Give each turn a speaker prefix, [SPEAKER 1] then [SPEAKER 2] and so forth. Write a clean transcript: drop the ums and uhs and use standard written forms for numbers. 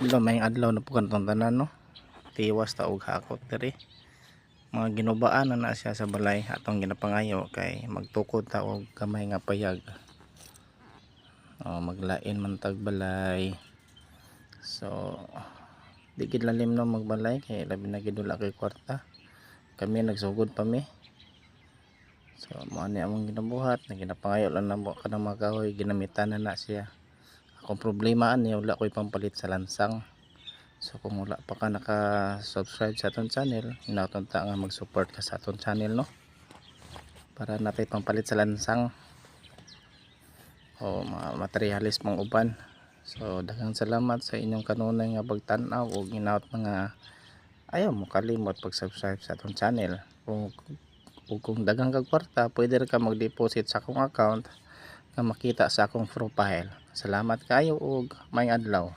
[SPEAKER 1] May adlaw na po kantong tanan no. Tiwas ta og hakot diri. Mga ginubaan na siya sa balay atong ginapangayo kay magtukod ta og kamay nga payag. Maglain man tag balay. So di gid lalim no magbalay kay labi na gid wala kay kwarta. Kami nagsugod pa mi. So mao ni among ginabuhat na ginapangayo lang na mo kanang mga kahoy ginamitan na siya. Akong problema ani wala ko'y pampalit sa lansang. So kung wala pa ka naka-subscribe sa aton channel, hinaut ta nga mag-support ka sa aton channel no. Para natay pampalit sa lansang o mga materialis pang uban. So daghang salamat sa inyong kanunay nga pagtan-aw ug hinaut nga ayaw mo kalimot pag-subscribe sa aton channel. Kung daghang kag kwarta, pwede ra ka mag-deposit sa akong account nga makita sa akong profile. Salamat kayo ug may adlaw.